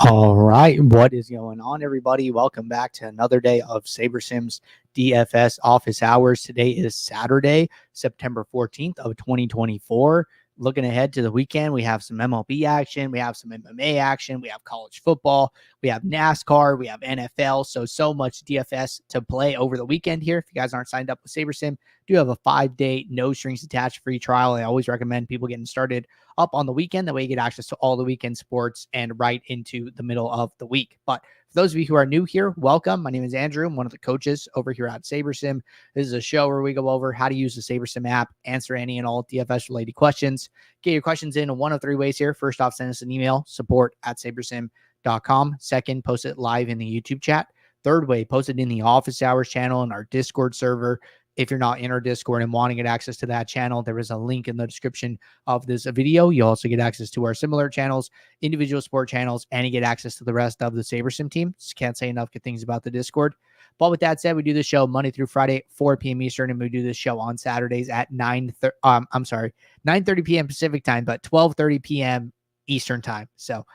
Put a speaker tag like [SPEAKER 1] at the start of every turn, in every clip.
[SPEAKER 1] All right, what is going on, everybody? Welcome back to another day of SaberSim's DFS office hours. Today is Saturday, September 14th of 2024. Looking ahead to the weekend, we have some MLB action, we have some MMA action, we have college football, we have NASCAR, we have NFL. So much DFS to play over the weekend here. If you guys aren't signed up with SaberSim, do have a 5-day no strings attached free trial. I always recommend people getting started up on the weekend. That way you get access to all the weekend sports and right into the middle of the week. But for those of you who are new here, welcome. My name is Andrew. I'm one of the coaches over here at SaberSim. This is a show where we go over how to use the SaberSim app, answer any and all DFS related questions. Get your questions in one of three ways here. First off, send us an email, support@sabersim.com. Second, post it live in the YouTube chat. Third way, post it in the office hours channel in our Discord server. If you're not in our Discord and wanting to get access to that channel, there is a link in the description of this video. You also get access to our similar channels, individual sport channels, and you get access to the rest of the SaberSim team. Just can't say enough good things about the Discord. But with that said, we do this show Monday through Friday, 4 p.m. Eastern, and we do this show on Saturdays at 9:30 p.m. Pacific time, but 12:30 p.m. Eastern time. So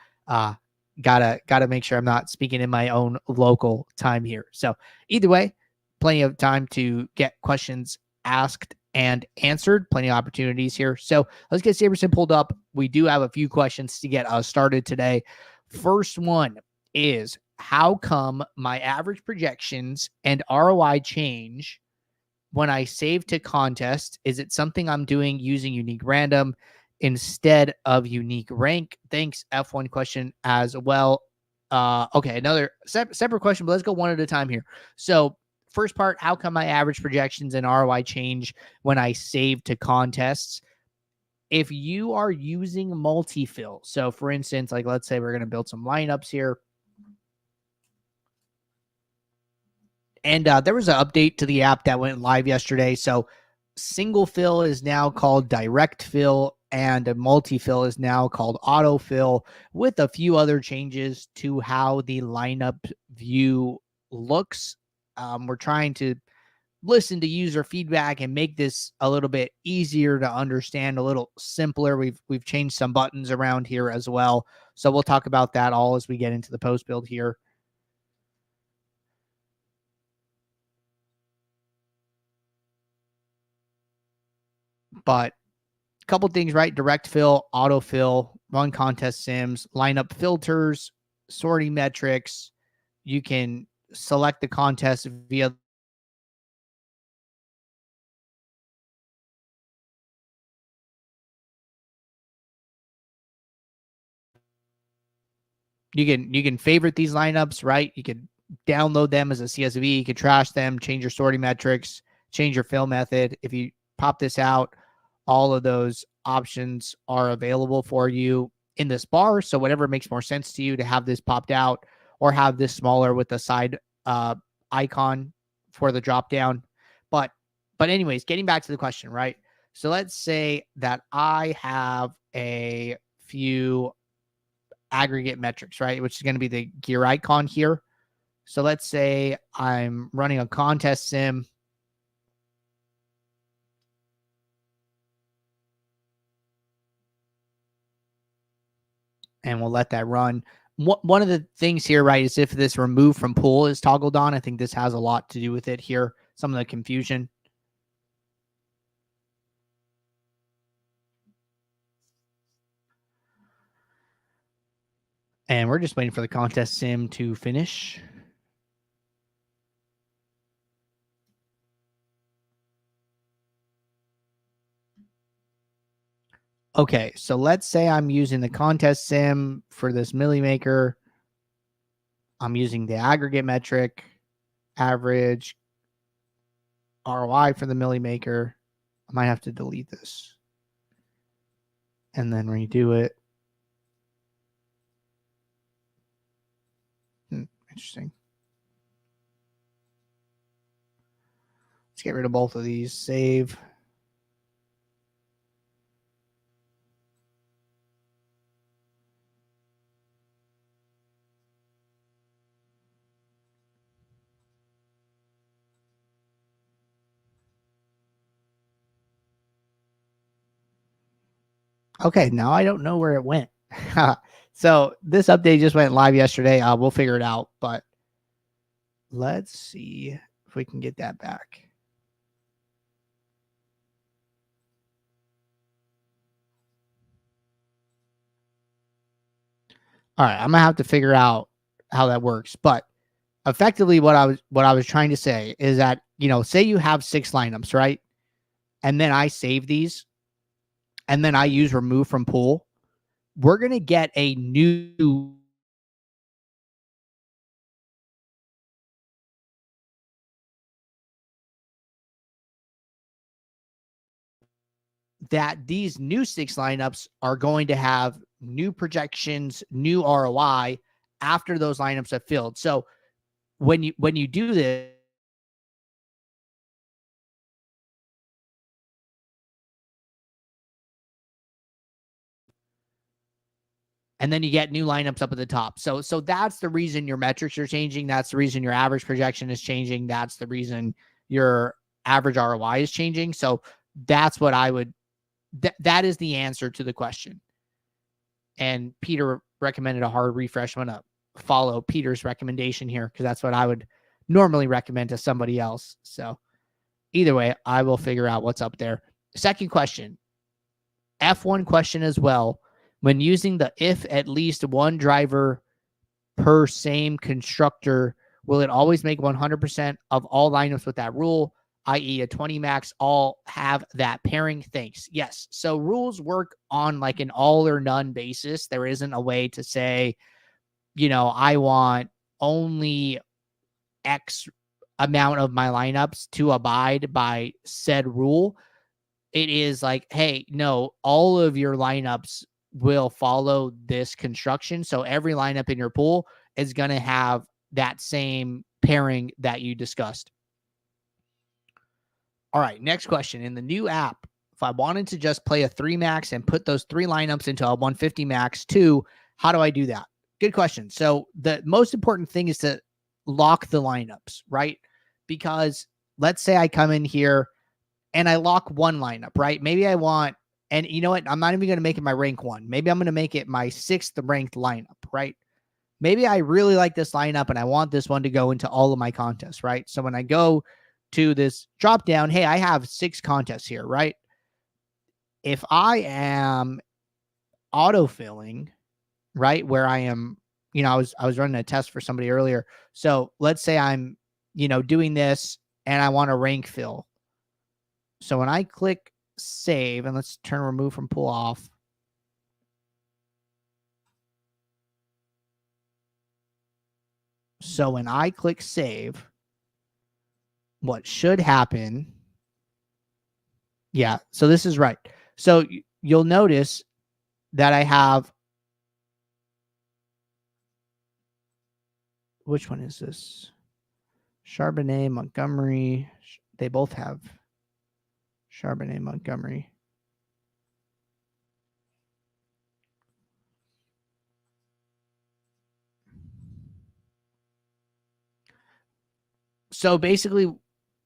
[SPEAKER 1] gotta make sure I'm not speaking in my own local time here. So either way, plenty of time to get questions asked and answered. Plenty of opportunities here. So let's get SaberSim pulled up. We do have a few questions to get us started today. First one is, how come my average projections and ROI change when I save to contest? Is it something I'm doing using unique random instead of unique rank? Thanks. F1 question as well. Okay, another separate question, but let's go one at a time here. So first part, how come my average projections and ROI change when I save to contests? If you are using multi-fill, so for instance, like let's say we're going to build some lineups here. And there was an update to the app that went live yesterday. So single fill is now called direct fill, and a multi-fill is now called autofill, with a few other changes to how the lineup view looks. We're trying to listen to user feedback and make this a little bit easier to understand, a little simpler. We've changed some buttons around here as well. So we'll talk about that all as we get into the post build here. But a couple things, right? Direct fill, autofill, run contest sims, lineup filters, sorting metrics. You can select the contest via you can favorite these lineups, right? You can download them as a CSV, you can trash them, change your sorting metrics, change your fill method. If you pop this out, all of those options are available for you in this bar. So whatever makes more sense to you, to have this popped out or have this smaller with the side icon for the drop down. But anyways, getting back to the question, right? So let's say that I have a few aggregate metrics, right? Which is going to be the gear icon here. So let's say I'm running a contest sim. And we'll let that run. One of the things here, right, is if this remove from pool is toggled on. I think this has a lot to do with it here. Some of the confusion. And we're just waiting for the contest sim to finish. Okay, so let's say I'm using the contest sim for this milli maker. I'm using the aggregate metric, average, ROI for the milli maker. I might have to delete this and then redo it. Interesting. Let's get rid of both of these. Save. Okay, now I don't know where it went. So this update just went live yesterday. We'll figure it out, but let's see if we can get that back. All right, I'm gonna have to figure out how that works. But effectively, what I was trying to say is that, you know, say you have 6 lineups, right? And then I save these, and then I use remove from pool. We're gonna get a new that these new 6 lineups are going to have new projections, new ROI after those lineups have filled. So when you do this, and then you get new lineups up at the top. So that's the reason your metrics are changing. That's the reason your average projection is changing. That's the reason your average ROI is changing. So that's what I would that is the answer to the question. And Peter recommended a hard refresh. I'm going to follow Peter's recommendation here because that's what I would normally recommend to somebody else. So either way, I will figure out what's up there. Second question, F1 question as well. When using the if at least one driver per same constructor, will it always make 100% of all lineups with that rule, i.e. a 20 max all have that pairing? Thanks. Yes. So rules work on like an all or none basis. There isn't a way to say, you know, I want only X amount of my lineups to abide by said rule. It is like, hey, no, all of your lineups will follow this construction. So every lineup in your pool is going to have that same pairing that you discussed. All right, next question. In the new app, if I wanted to just play a 3 max and put those 3 lineups into a 150 max too, how do I do that? Good question. So the most important thing is to lock the lineups, right? Because let's say I come in here and I lock one lineup, right? Maybe I want, and you know what? I'm not even going to make it my rank 1. Maybe I'm going to make it my 6th ranked lineup, right? Maybe I really like this lineup and I want this one to go into all of my contests, right? So when I go to this drop down, hey, I have 6 contests here, right? If I am autofilling, right, where I am, you know, I was running a test for somebody earlier. So let's say I'm, you know, doing this and I want to rank fill. So when I click save, and let's turn remove from pool off. So when I click save, what should happen? Yeah, so this is right. So you'll notice that I have, which one is this? Charbonnet, Montgomery. They both have Charbonnet, Montgomery. So basically,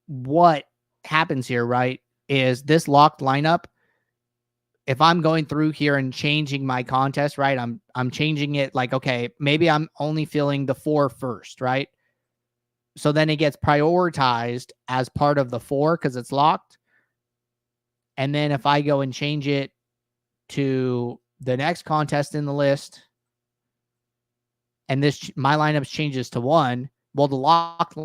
[SPEAKER 1] what happens here, right, is this locked lineup. If I'm going through here and changing my contest, right, I'm changing it like, okay, maybe I'm only filling the 4 first, right? So then it gets prioritized as part of the 4 because it's locked. And then if I go and change it to the next contest in the list, and this my lineup changes to 1, well, the locked,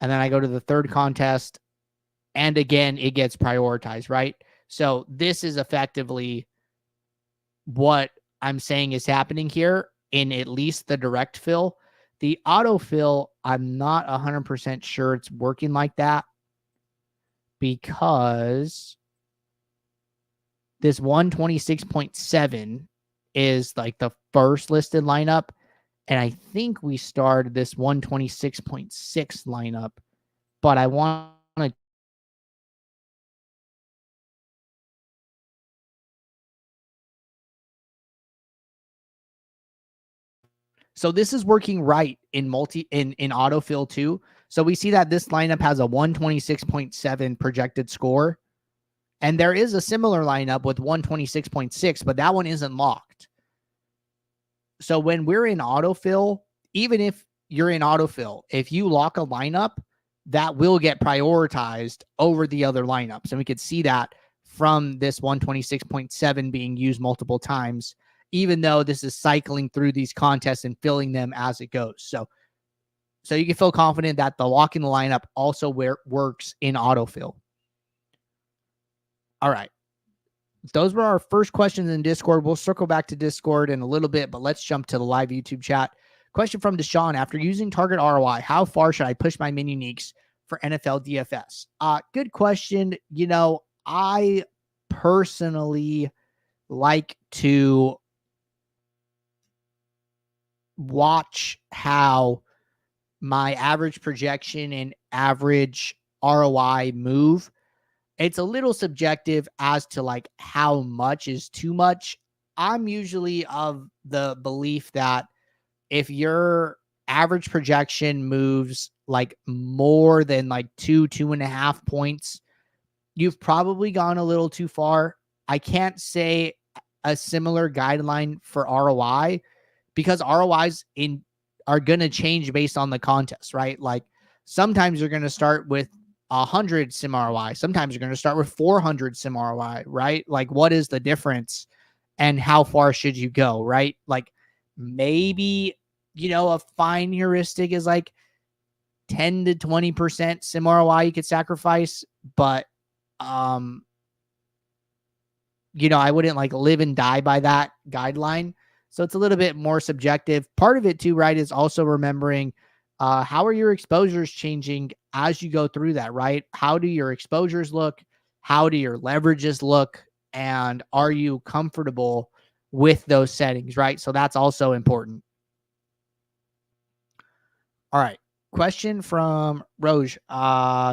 [SPEAKER 1] and then I go to the third contest, and again, it gets prioritized, right? So this is effectively what I'm saying is happening here in at least the direct fill. The autofill, I'm not 100% sure it's working like that because this 126.7 is like the first listed lineup. And I think we started this 126.6 lineup, but I want to. So this is working right in autofill too. So we see that this lineup has a 126.7 projected score. And there is a similar lineup with 126.6, but that one isn't locked. So when we're in autofill, even if you're in autofill, if you lock a lineup, that will get prioritized over the other lineups. And we could see that from this 126.7 being used multiple times, even though this is cycling through these contests and filling them as it goes. So you can feel confident that the locking the lineup also works in autofill. All right. Those were our first questions in Discord. We'll circle back to Discord in a little bit, but let's jump to the live YouTube chat. Question from Deshaun. After using target ROI, how far should I push my min uniques for NFL DFS? Good question. I personally like to watch how my average projection and average ROI move. It's a little subjective as to like how much is too much. I'm usually of the belief that if your average projection moves like more than like 2.5 points, you've probably gone a little too far. I can't say a similar guideline for ROI because ROIs are going to change based on the contest, right? Like sometimes you're going to start with 100 sim ROI. Sometimes you're going to start with 400 sim ROI, right? Like what is the difference and how far should you go, right? Like maybe, a fine heuristic is like 10 to 20% sim ROI you could sacrifice, but, I wouldn't like live and die by that guideline. So it's a little bit more subjective. Part of it too, right, is also remembering how are your exposures changing as you go through that, right? How do your exposures look? How do your leverages look? And are you comfortable with those settings, right? So that's also important. All right. Question from Roj.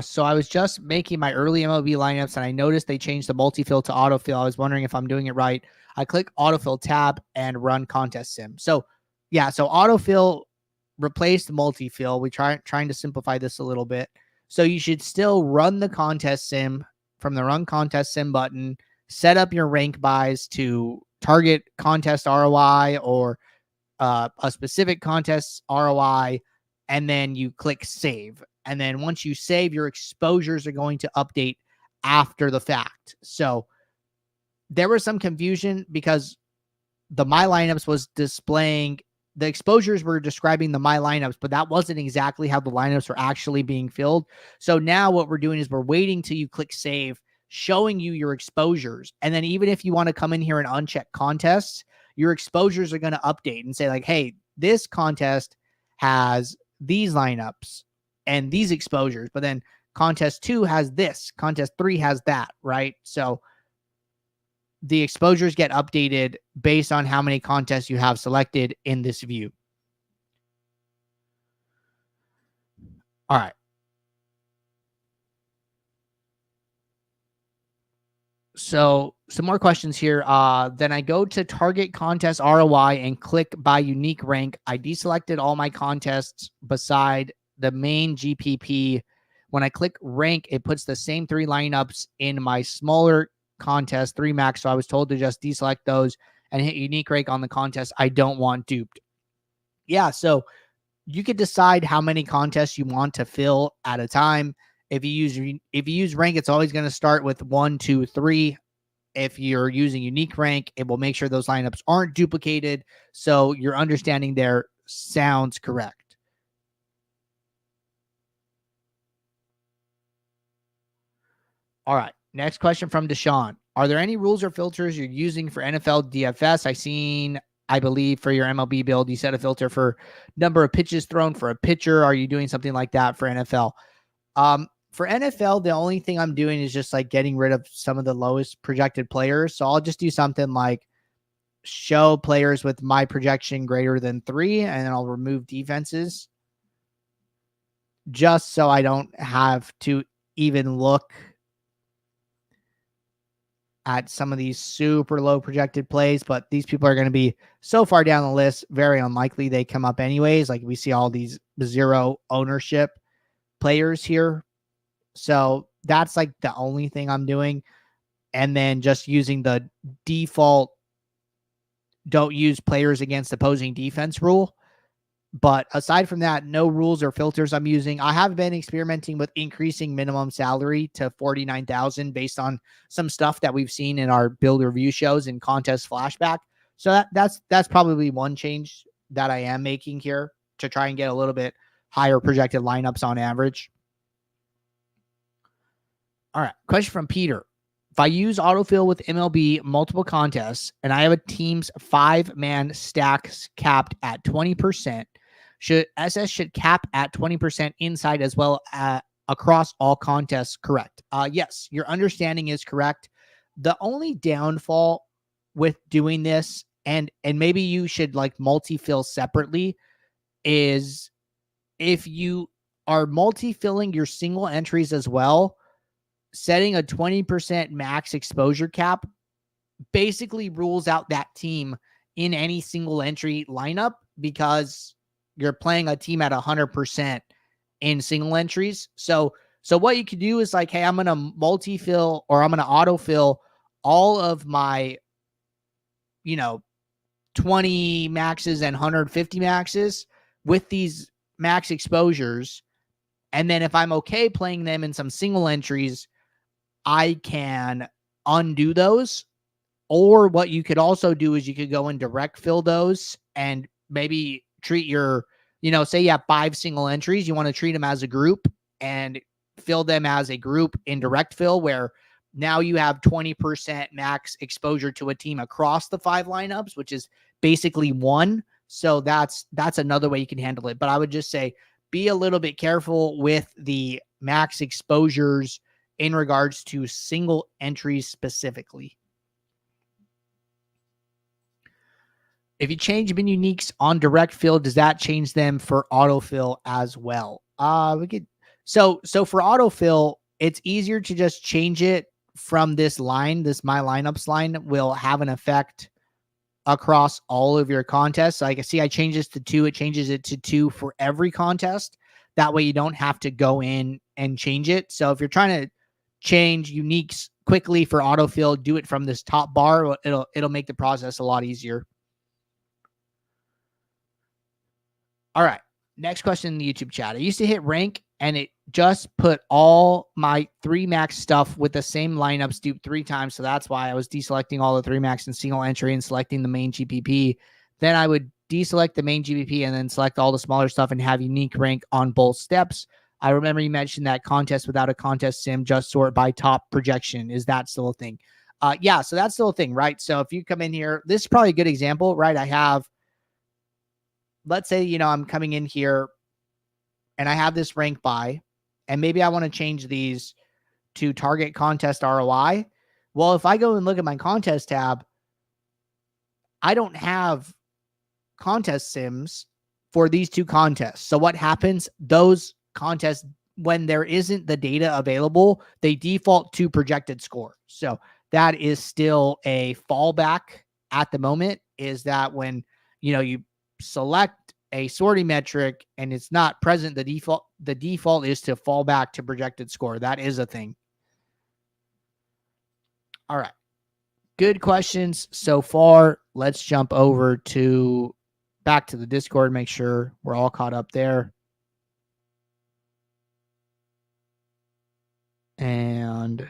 [SPEAKER 1] So I was just making my early MLB lineups and I noticed they changed the multi-fill to autofill. I was wondering if I'm doing it right. I click autofill tab and run contest sim. So yeah, so autofill replaced multi-fill. We trying to simplify this a little bit. So you should still run the contest sim from the run contest sim button, set up your rank buys to target contest ROI or a specific contest ROI, and then you click save. And then once you save, your exposures are going to update after the fact. So there was some confusion because the My Lineups was displaying the exposures were describing the My Lineups, but that wasn't exactly how the lineups were actually being filled. So now what we're doing is we're waiting till you click save, showing you your exposures. And then even if you want to come in here and uncheck contests, your exposures are going to update and say like, hey, this contest has these lineups and these exposures, but then contest 2 has this, contest 3 has that, right? So the exposures get updated based on how many contests you have selected in this view. All right. So some more questions here. Then I go to target contest ROI and click by unique rank. I deselected all my contests beside the main GPP. When I click rank, it puts the same 3 lineups in my smaller contest, 3 max. So I was told to just deselect those and hit unique rank on the contest I don't want duped. Yeah, so you could decide how many contests you want to fill at a time. If you use rank, it's always going to start with 1, 2, 3. If you're using unique rank, it will make sure those lineups aren't duplicated. So your understanding there sounds correct. All right. Next question from Deshaun. Are there any rules or filters you're using for NFL DFS? I believe for your MLB build, you set a filter for number of pitches thrown for a pitcher. Are you doing something like that for NFL? For NFL, the only thing I'm doing is just like getting rid of some of the lowest projected players. So I'll just do something like show players with my projection greater than 3, and then I'll remove defenses just so I don't have to even look at some of these super low projected plays. But these people are going to be so far down the list, very unlikely they come up anyways. Like we see all these 0 ownership. players here. So that's like the only thing I'm doing. And then just using the default don't use players against opposing defense rule. But aside from that, no rules or filters I'm using. I have been experimenting with increasing minimum salary to 49,000 based on some stuff that we've seen in our build review shows and contest flashback. So that's probably one change that I am making here to try and get a little bit higher projected lineups on average. All right. Question from Peter. If I use autofill with MLB multiple contests and I have a team's 5-man stacks capped at 20%, should cap at 20% inside as well across all contests? Correct. Yes, your understanding is correct. The only downfall with doing this, and maybe you should like multi-fill separately, is if you are multi-filling your single entries as well, setting a 20% max exposure cap basically rules out that team in any single entry lineup because you're playing a team at 100% in single entries. So what you could do is like, hey, I'm going to multi-fill or I'm going to autofill all of my, 20 maxes and 150 maxes with these max exposures. And then if I'm okay playing them in some single entries, I can undo those. Or what you could also do is you could go and direct fill those and maybe treat your, say you have 5 single entries, you want to treat them as a group and fill them as a group in direct fill, where now you have 20% max exposure to a team across the 5 lineups, which is basically 1. So that's another way you can handle it. But I would just say be a little bit careful with the max exposures in regards to single entries specifically. If you change bin uniques on direct fill, does that change them for autofill as well? We could. So for autofill, it's easier to just change it from this line. This my lineups line will have an effect across all of your contests. So I can see I change this to 2. It changes it to 2 for every contest. That way you don't have to go in and change it. So if you're trying to change uniques quickly for autofill, do it from this top bar. It'll make the process a lot easier. All right. Next question in the YouTube chat. I used to hit rank and it just put all my 3 max stuff with the same lineups duped 3 times. So that's why I was deselecting all the 3 max and single entry and selecting the main GPP. Then I would deselect the main GPP and then select all the smaller stuff and have unique rank on both steps. I remember you mentioned that contest without a contest sim, just sort by top projection. Is that still a thing? Yeah, so that's still a thing, right? So if you come in here, this is probably a good example, right? I have, let's say, I'm coming in here and I have this rank by, and maybe I want to change these to target contest ROI. Well, if I go and look at my contest tab, I don't have contest sims for these 2 contests. So what happens? Those contests, when there isn't the data available, they default to projected score. So that is still a fallback at the moment, is that when, you select a sorting metric and it's not present, the default is to fall back to projected score. That is a thing. All right. Good questions so far. Let's jump over back to the Discord, make sure we're all caught up there. And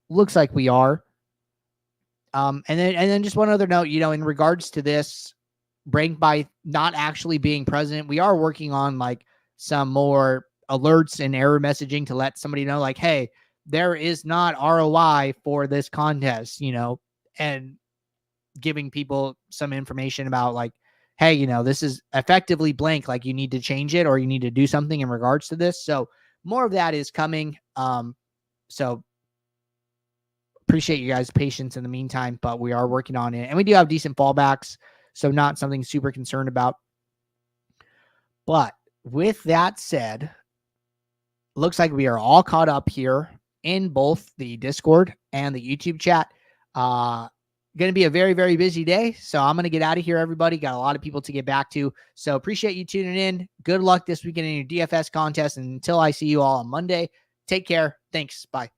[SPEAKER 1] looks like we are. And then just one other note, in regards to this rank by not actually being present, we are working on like some more alerts and error messaging to let somebody know, like, hey, there is not ROI for this contest, and giving people some information about like, hey, this is effectively blank, like you need to change it or you need to do something in regards to this. So more of that is coming. So appreciate you guys' patience in the meantime, but we are working on it. And we do have decent fallbacks, so not something super concerned about. But with that said, looks like we are all caught up here in both the Discord and the YouTube chat. going to be a very, very busy day. So I'm going to get out of here, everybody. Got a lot of people to get back to. So appreciate you tuning in. Good luck this weekend in your DFS contest. And until I see you all on Monday, take care. Thanks. Bye.